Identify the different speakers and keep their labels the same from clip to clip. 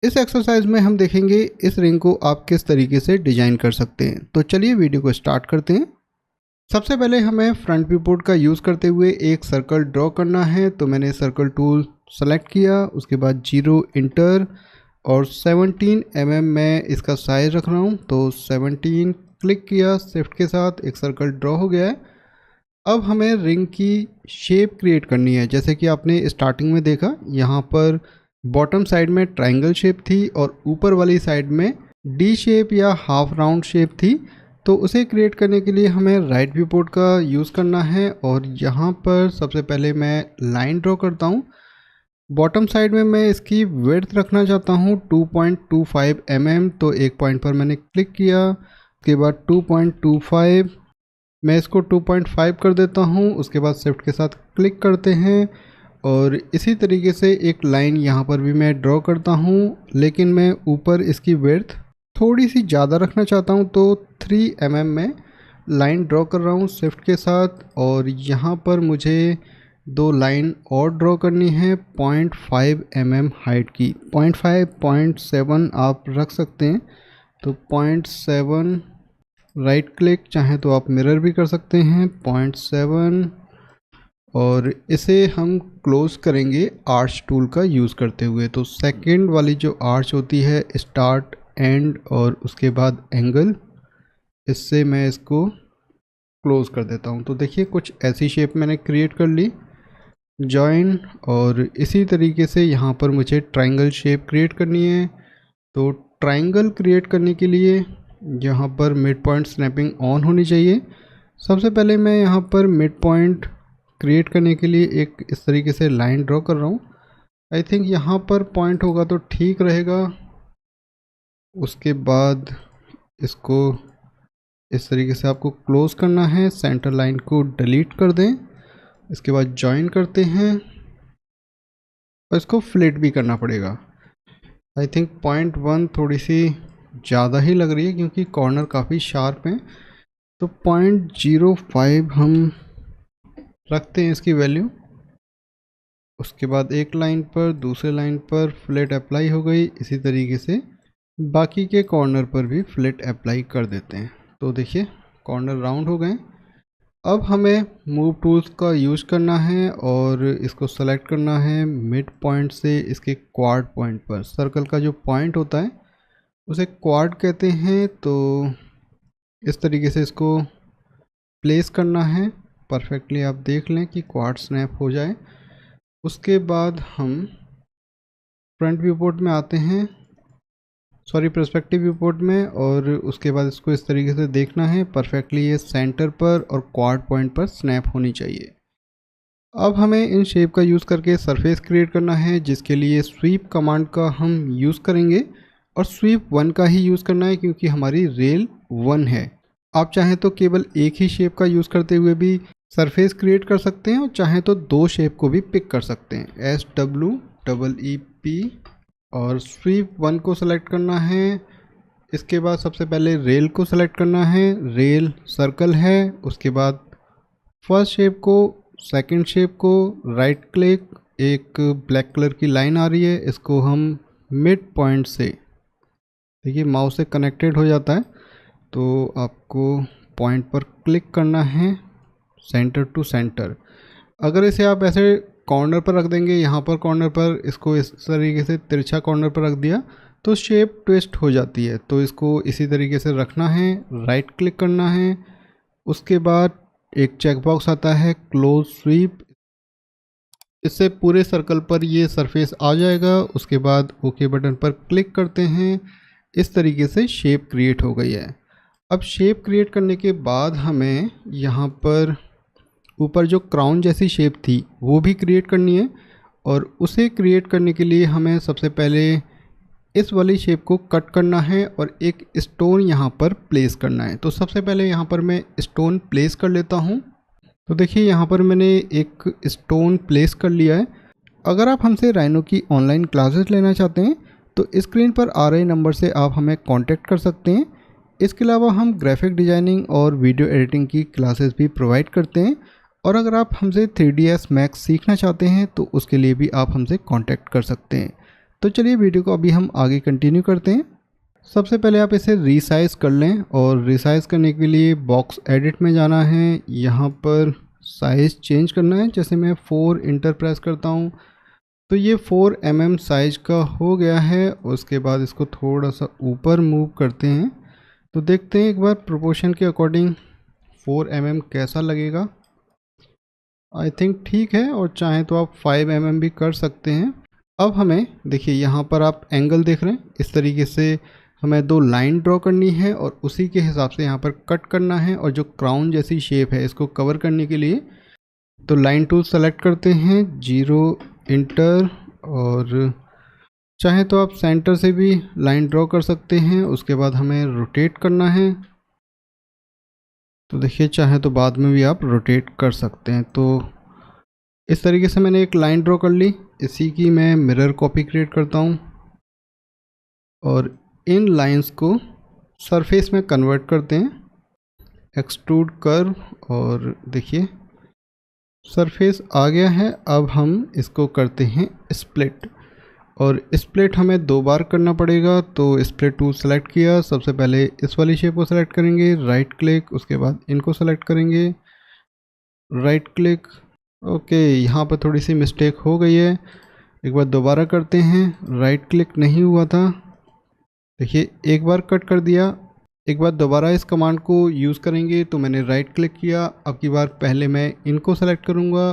Speaker 1: इस एक्सरसाइज में हम देखेंगे इस रिंग को आप किस तरीके से डिजाइन कर सकते हैं। तो चलिए वीडियो को स्टार्ट करते हैं। सबसे पहले हमें फ्रंट व्यू पोर्ट का यूज़ करते हुए एक सर्कल ड्रॉ करना है। तो मैंने सर्कल टूल सेलेक्ट किया, उसके बाद 0 इंटर और 17 mm में इसका साइज रख रहा हूँ। तो 17 क्लिक किया, शिफ्ट के साथ एक सर्कल ड्रॉ हो गया है। अब हमें रिंग की शेप क्रिएट करनी है। जैसे कि आपने स्टार्टिंग में देखा, यहाँ पर बॉटम साइड में ट्रायंगल शेप थी और ऊपर वाली साइड में डी शेप या हाफ राउंड शेप थी। तो उसे क्रिएट करने के लिए हमें राइट व्यू पोर्ट का यूज़ करना है और यहाँ पर सबसे पहले मैं लाइन ड्रॉ करता हूँ। बॉटम साइड में मैं इसकी विड्थ रखना चाहता हूँ 2.25 mm। तो एक पॉइंट पर मैंने क्लिक किया, उसके बाद 2.25 मैं इसको 2.5 कर देता हूँ। उसके बाद शिफ्ट के साथ क्लिक करते हैं और इसी तरीके से एक लाइन यहाँ पर भी मैं ड्रॉ करता हूँ, लेकिन मैं ऊपर इसकी विड्थ थोड़ी सी ज़्यादा रखना चाहता हूँ। तो 3 mm में लाइन ड्रॉ कर रहा हूँ शिफ्ट के साथ। और यहाँ पर मुझे 2 लाइन और ड्रॉ करनी है 0.5 mm हाइट की। 0.5 0.7 आप रख सकते हैं। तो 0.7 राइट क्लिक, चाहे तो आप मिरर भी कर सकते हैं 0.7। और इसे हम क्लोज करेंगे आर्च टूल का यूज़ करते हुए। तो सेकंड वाली जो आर्च होती है, स्टार्ट एंड और उसके बाद एंगल, इससे मैं इसको क्लोज कर देता हूँ। तो देखिए कुछ ऐसी शेप मैंने क्रिएट कर ली, जॉइन। और इसी तरीके से यहाँ पर मुझे ट्रायंगल शेप क्रिएट करनी है। तो ट्रायंगल क्रिएट करने के लिए यहाँ पर मिड पॉइंट स्नैपिंग ऑन होनी चाहिए। सबसे पहले मैं यहाँ पर मिड पॉइंट क्रिएट करने के लिए एक इस तरीके से लाइन ड्रॉ कर रहा हूँ। आई थिंक यहाँ पर पॉइंट होगा तो ठीक रहेगा। उसके बाद इसको इस तरीके से आपको क्लोज करना है, सेंटर लाइन को डिलीट कर दें। इसके बाद जॉइन करते हैं और इसको फ्लिट भी करना पड़ेगा। आई थिंक 0.1 थोड़ी सी ज़्यादा ही लग रही है क्योंकि कॉर्नर काफ़ी शार्प हैं। तो 0.05 हम रखते हैं इसकी वैल्यू। उसके बाद एक लाइन पर, दूसरे लाइन पर फ्लिट अप्लाई हो गई। इसी तरीके से बाकी के कॉर्नर पर भी फ्लिट अप्लाई कर देते हैं। तो देखिए कॉर्नर राउंड हो गए। अब हमें मूव टूल्स का यूज़ करना है और इसको सेलेक्ट करना है मिड पॉइंट से इसके क्वाड पॉइंट पर। सर्कल का जो पॉइंट होता है उसे क्वाड कहते हैं। तो इस तरीके से इसको प्लेस करना है परफेक्टली। आप देख लें कि क्वाड स्नैप हो जाए। उसके बाद हम फ्रंट व्यू पोर्ट में आते हैं, सॉरी पर्सपेक्टिव व्यू पोर्ट में। और उसके बाद इसको इस तरीके से देखना है परफेक्टली, ये सेंटर पर और क्वाड पॉइंट पर स्नैप होनी चाहिए। अब हमें इन शेप का यूज़ करके सरफेस क्रिएट करना है, जिसके लिए स्वीप कमांड का हम यूज़ करेंगे। और स्वीप 1 का ही यूज़ करना है क्योंकि हमारी रेल 1 है। आप चाहें तो केवल एक ही शेप का यूज़ करते हुए भी सरफेस क्रिएट कर सकते हैं और चाहें तो 2 शेप को भी पिक कर सकते हैं, SWEEP। और स्वीप 1 को सेलेक्ट करना है। इसके बाद सबसे पहले रेल को सेलेक्ट करना है। रेल सर्कल है। उसके बाद फर्स्ट शेप को, सेकंड शेप को राइट क्लिक, एक ब्लैक कलर की लाइन आ रही है, इसको हम मिड पॉइंट से, देखिए माउस से कनेक्टेड हो जाता है, तो आपको पॉइंट पर क्लिक करना है सेंटर टू सेंटर। अगर इसे आप ऐसे कॉर्नर पर रख देंगे, यहाँ पर कॉर्नर पर, इसको इस तरीके से तिरछा कॉर्नर पर रख दिया तो शेप ट्विस्ट हो जाती है। तो इसको इसी तरीके से रखना है, राइट क्लिक करना है। उसके बाद एक चेक बॉक्स आता है क्लोज स्वीप, इससे पूरे सर्कल पर ये सरफेस आ जाएगा। उसके बाद ओके बटन पर क्लिक करते हैं। इस तरीके से शेप क्रिएट हो गई है। अब शेप क्रिएट करने के बाद हमें यहाँ पर ऊपर जो क्राउन जैसी शेप थी वो भी क्रिएट करनी है। और उसे क्रिएट करने के लिए हमें सबसे पहले इस वाली शेप को कट करना है और एक स्टोन यहाँ पर प्लेस करना है। तो सबसे पहले यहाँ पर मैं स्टोन प्लेस कर लेता हूँ। तो देखिए यहाँ पर मैंने एक स्टोन प्लेस कर लिया है। अगर आप हमसे राइनो की ऑनलाइन क्लासेस लेना चाहते हैं तो स्क्रीन पर आ रहे नंबर से आप हमें कांटेक्ट कर सकते हैं। इसके अलावा हम ग्राफिक डिज़ाइनिंग और वीडियो एडिटिंग की क्लासेस भी प्रोवाइड करते हैं। और अगर आप हमसे 3ds Max सीखना चाहते हैं तो उसके लिए भी आप हमसे कांटेक्ट कर सकते हैं। तो चलिए वीडियो को अभी हम आगे कंटिन्यू करते हैं। सबसे पहले आप इसे रीसाइज कर लें और रीसाइज करने के लिए बॉक्स एडिट में जाना है। यहाँ पर साइज़ चेंज करना है। जैसे मैं 4 इंटर प्रेस करता हूँ तो ये 4 mm साइज का हो गया है। उसके बाद इसको थोड़ा सा ऊपर मूव करते हैं तो देखते हैं एक बार प्रोपोर्शन के अकॉर्डिंग 4 mm कैसा लगेगा। आई थिंक ठीक है, और चाहें तो आप 5 mm भी कर सकते हैं। अब हमें देखिए यहाँ पर आप एंगल देख रहे हैं, इस तरीके से हमें 2 लाइन ड्रॉ करनी है और उसी के हिसाब से यहाँ पर कट करना है। और जो क्राउन जैसी शेप है इसको कवर करने के लिए तो लाइन टूल सेलेक्ट करते हैं, 0 इंटर, और चाहे तो आप सेंटर से भी लाइन ड्रॉ कर सकते हैं। उसके बाद हमें रोटेट करना है, तो देखिए चाहे तो बाद में भी आप रोटेट कर सकते हैं। तो इस तरीके से मैंने एक लाइन ड्रॉ कर ली। इसी की मैं मिरर कॉपी क्रिएट करता हूँ और इन लाइंस को सरफेस में कन्वर्ट करते हैं, एक्सट्रूड कर्व, और देखिए सरफेस आ गया है। अब हम इसको करते हैं स्प्लिट, और स्प्लिट हमें 2 बार करना पड़ेगा। तो स्प्लिट टूल सेलेक्ट किया, सबसे पहले इस वाली शेप को सेलेक्ट करेंगे, राइट क्लिक, उसके बाद इनको सेलेक्ट करेंगे, राइट क्लिक। ओके, यहाँ पर थोड़ी सी मिस्टेक हो गई है, एक बार दोबारा करते हैं। राइट क्लिक नहीं हुआ था, देखिए एक बार कट कर दिया। एक बार दोबारा इस कमांड को यूज़ करेंगे तो मैंने राइट क्लिक किया। अब की बार पहले मैं इनको सेलेक्ट करूँगा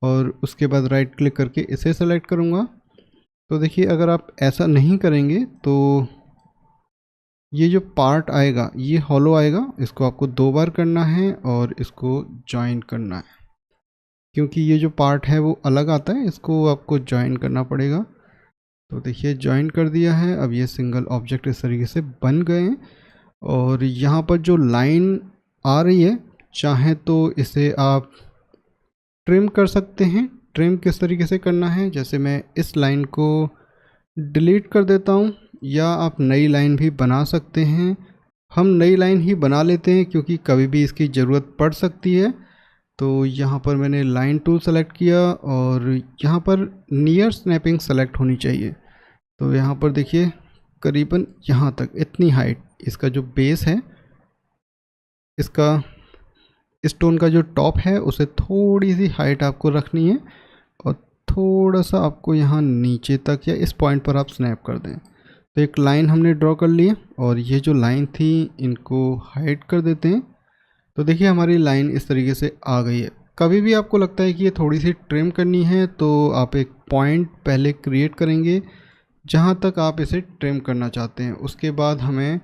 Speaker 1: और उसके बाद राइट क्लिक करके इसे सेलेक्ट करूँगा। तो देखिए अगर आप ऐसा नहीं करेंगे तो ये जो पार्ट आएगा ये हॉलो आएगा। इसको आपको 2 बार करना है और इसको ज्वाइन करना है, क्योंकि ये जो पार्ट है वो अलग आता है, इसको आपको ज्वाइन करना पड़ेगा। तो देखिए ज्वाइन कर दिया है। अब ये सिंगल ऑब्जेक्ट इस तरीके से बन गए हैं। और यहाँ पर जो लाइन आ रही है, चाहे तो इसे आप ट्रिम कर सकते हैं। ट्रिम किस तरीके से करना है, जैसे मैं इस लाइन को डिलीट कर देता हूँ, या आप नई लाइन भी बना सकते हैं। हम नई लाइन ही बना लेते हैं क्योंकि कभी भी इसकी ज़रूरत पड़ सकती है। तो यहाँ पर मैंने लाइन टूल सेलेक्ट किया और यहाँ पर नियर स्नैपिंग सेलेक्ट होनी चाहिए। तो यहाँ पर देखिए करीबन यहाँ तक इतनी हाइट, इसका जो बेस है, इसका स्टोन का जो टॉप है उसे थोड़ी सी हाइट आपको रखनी है और थोड़ा सा आपको यहाँ नीचे तक या इस पॉइंट पर आप स्नैप कर दें। तो एक लाइन हमने ड्रॉ कर ली है और ये जो लाइन थी इनको हाइड कर देते हैं। तो देखिए हमारी लाइन इस तरीके से आ गई है। कभी भी आपको लगता है कि ये थोड़ी सी ट्रिम करनी है तो आप एक पॉइंट पहले क्रिएट करेंगे जहाँ तक आप इसे ट्रिम करना चाहते हैं। उसके बाद हमें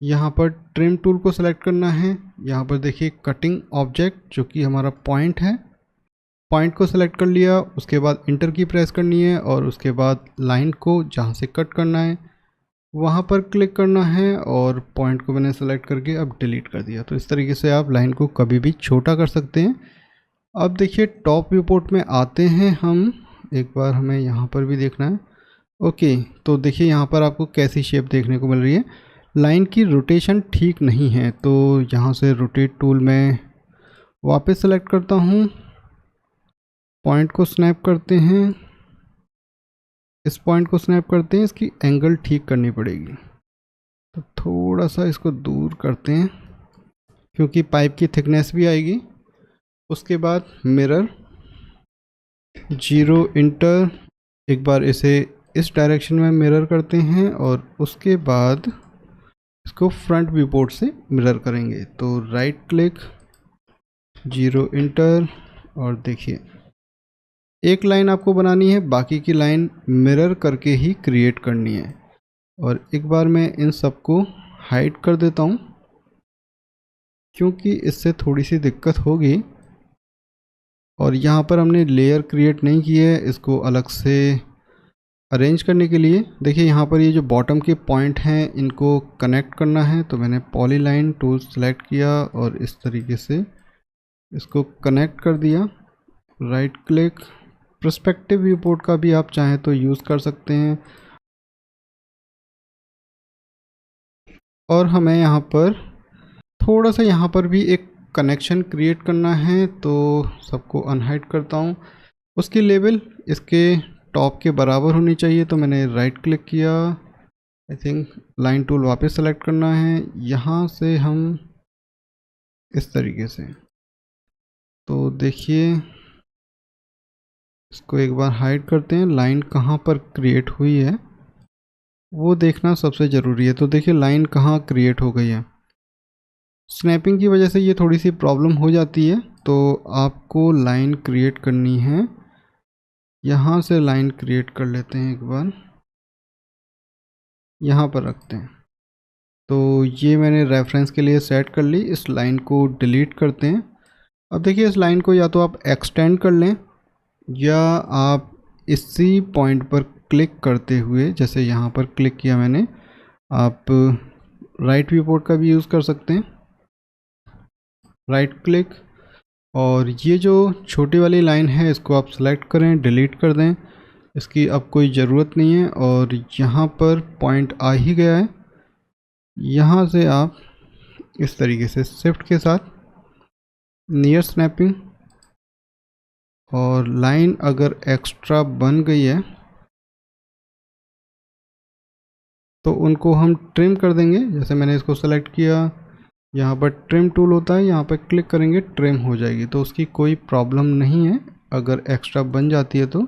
Speaker 1: यहाँ पर ट्रिम टूल को सेलेक्ट करना है। यहाँ पर देखिए कटिंग ऑब्जेक्ट जो कि हमारा पॉइंट है, पॉइंट को सेलेक्ट कर लिया। उसके बाद इंटर की प्रेस करनी है और उसके बाद लाइन को जहाँ से कट करना है वहाँ पर क्लिक करना है और पॉइंट को मैंने सेलेक्ट करके अब डिलीट कर दिया। तो इस तरीके से आप लाइन को कभी भी छोटा कर सकते हैं। अब देखिए टॉप व्यू पोर्ट में आते हैं हम, एक बार हमें यहाँ पर भी देखना है। ओके, तो देखिए यहाँ पर आपको कैसी शेप देखने को मिल रही है। लाइन की रोटेशन ठीक नहीं है, तो यहाँ से रोटेट टूल में वापस सेलेक्ट करता हूँ, पॉइंट को स्नैप करते हैं, इस पॉइंट को स्नैप करते हैं, इसकी एंगल ठीक करनी पड़ेगी। तो थोड़ा सा इसको दूर करते हैं क्योंकि पाइप की थिकनेस भी आएगी। उसके बाद मिरर, 0 इंटर, एक बार इसे इस डायरेक्शन में मिरर करते हैं और उसके बाद इसको फ्रंट व्यू पोर्ट से मिरर करेंगे। तो राइट क्लिक, 0 इंटर, और देखिए एक लाइन आपको बनानी है, बाकी की लाइन मिरर करके ही क्रिएट करनी है। और एक बार मैं इन सबको हाइड कर देता हूँ क्योंकि इससे थोड़ी सी दिक्कत होगी। और यहाँ पर हमने लेयर क्रिएट नहीं की है, इसको अलग से अरेंज करने के लिए देखिए यहाँ पर ये जो बॉटम के पॉइंट हैं इनको कनेक्ट करना है। तो मैंने पॉलीलाइन टूल सेलेक्ट किया और इस तरीके से इसको कनेक्ट कर दिया। Right click, perspective view port का भी आप चाहें तो यूज़ कर सकते हैं। और हमें यहाँ पर थोड़ा सा यहाँ पर भी एक कनेक्शन क्रिएट करना है, तो सबको अनहाइड करता हूँ। उसकी लेवल इसके टॉप के बराबर होनी चाहिए। तो मैंने राइट क्लिक किया, आई थिंक लाइन टूल वापस सेलेक्ट करना है, यहाँ से हम इस तरीके से। तो देखिए इसको एक बार हाइड करते हैं। लाइन कहाँ पर क्रिएट हुई है वो देखना सबसे ज़रूरी है। तो देखिए लाइन कहाँ क्रिएट हो गई है। स्नैपिंग की वजह से ये थोड़ी सी प्रॉब्लम हो जाती है। तो आपको लाइन क्रिएट करनी है, यहाँ से लाइन क्रिएट कर लेते हैं, एक बार यहाँ पर रखते हैं। तो ये मैंने रेफरेंस के लिए सेट कर ली। इस लाइन को डिलीट करते हैं। अब देखिए इस लाइन को या तो आप एक्सटेंड कर लें या आप इसी पॉइंट पर क्लिक करते हुए, जैसे यहाँ पर क्लिक किया मैंने, आप राइट व्यू पोर्ट का भी यूज़ कर सकते हैं। राइट क्लिक और ये जो छोटी वाली लाइन है इसको आप सेलेक्ट करें, डिलीट कर दें, इसकी अब कोई ज़रूरत नहीं है। और यहाँ पर पॉइंट आ ही गया है, यहाँ से आप इस तरीके से शिफ्ट के साथ नियर स्नैपिंग, और लाइन अगर एक्स्ट्रा बन गई है तो उनको हम ट्रिम कर देंगे। जैसे मैंने इसको सेलेक्ट किया, यहाँ पर ट्रिम टूल होता है, यहाँ पर क्लिक करेंगे, ट्रिम हो जाएगी। तो उसकी कोई प्रॉब्लम नहीं है अगर एक्स्ट्रा बन जाती है तो।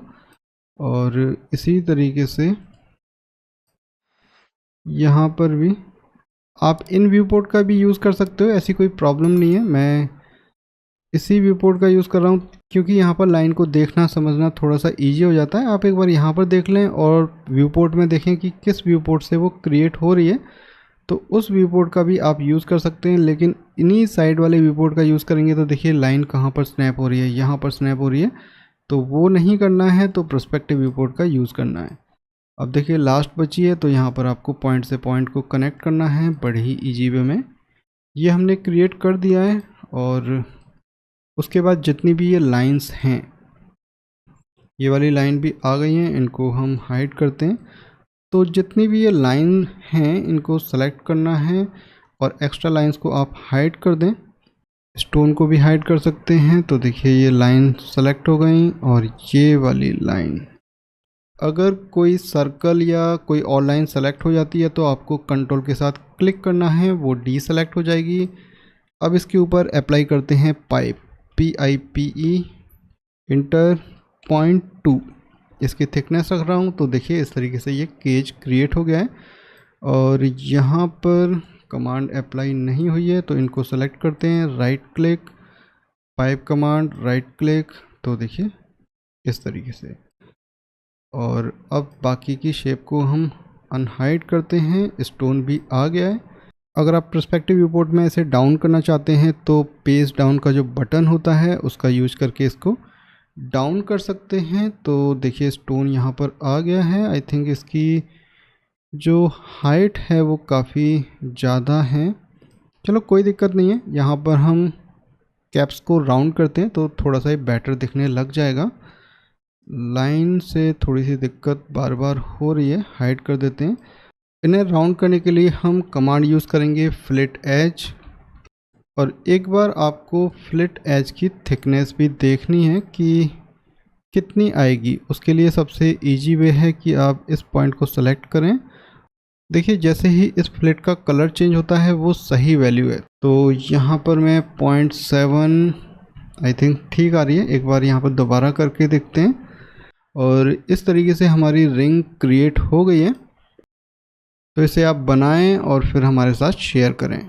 Speaker 1: और इसी तरीके से यहाँ पर भी आप इन व्यू पोर्ट का भी यूज़ कर सकते हो, ऐसी कोई प्रॉब्लम नहीं है। मैं इसी व्यू पोर्ट का यूज़ कर रहा हूँ क्योंकि यहाँ पर लाइन को देखना समझना थोड़ा सा इजी हो जाता है। आप एक बार यहाँ पर देख लें और व्यू पोर्ट में देखें कि किस व्यू पोर्ट से वो क्रिएट हो रही है, तो उस व्यू पोर्ट का भी आप यूज़ कर सकते हैं। लेकिन इन्हीं साइड वाले व्यू पोर्ट का यूज़ करेंगे तो देखिए लाइन कहाँ पर स्नैप हो रही है, यहाँ पर स्नैप हो रही है, तो वो नहीं करना है। तो पर्सपेक्टिव व्यू पोर्ट का यूज़ करना है। अब देखिए लास्ट बची है, तो यहाँ पर आपको पॉइंट से पॉइंट को कनेक्ट करना है बड़े ही ईजी वे में। ये हमने क्रिएट कर दिया है। और उसके बाद जितनी भी ये लाइंस हैं, ये वाली लाइन भी आ गई हैं, इनको हम हाइड करते हैं। तो जितनी भी ये लाइन हैं इनको सेलेक्ट करना है और एक्स्ट्रा लाइंस को आप हाइड कर दें। स्टोन को भी हाइड कर सकते हैं। तो देखिए ये लाइन सेलेक्ट हो गई। और ये वाली लाइन, अगर कोई सर्कल या कोई और लाइन सेलेक्ट हो जाती है तो आपको कंट्रोल के साथ क्लिक करना है, वो डी सेलेक्ट हो जाएगी। अब इसके ऊपर अप्लाई करते हैं पाइप, PIPE, इंटर 0.2 इसकी थिकनेस रख रहा हूँ। तो देखिए इस तरीके से ये केज क्रिएट हो गया है। और यहाँ पर कमांड अप्लाई नहीं हुई है तो इनको सेलेक्ट करते हैं, right click, pipe command, right click, तो देखिए इस तरीके से। और अब बाकी की शेप को हम अनहाइड करते हैं। स्टोन भी आ गया है। अगर आप पर्सपेक्टिव व्यू पोर्ट में इसे डाउन करना चाहते हैं तो पेज डाउन का जो बटन होता है उसका यूज करके इसको डाउन कर सकते हैं। तो देखिए स्टोन यहाँ पर आ गया है। आई थिंक इसकी जो हाइट है वो काफ़ी ज़्यादा है, चलो कोई दिक्कत नहीं है। यहाँ पर हम कैप्स को राउंड करते हैं तो थोड़ा सा बेटर दिखने लग जाएगा। लाइन से थोड़ी सी दिक्कत बार बार हो रही है, हाइड कर देते हैं। इन्हें राउंड करने के लिए हम कमांड यूज़ करेंगे फ्लिट एज। और एक बार आपको फ्लिट एज की थिकनेस भी देखनी है कि कितनी आएगी। उसके लिए सबसे इजी वे है कि आप इस पॉइंट को सेलेक्ट करें। देखिए जैसे ही इस फ्लिट का कलर चेंज होता है वो सही वैल्यू है। तो यहाँ पर मैं 0.7 आई थिंक ठीक आ रही है। एक बार यहाँ पर दोबारा करके देखते हैं। और इस तरीके से हमारी रिंग क्रिएट हो गई है। तो इसे आप बनाएं और फिर हमारे साथ शेयर करें।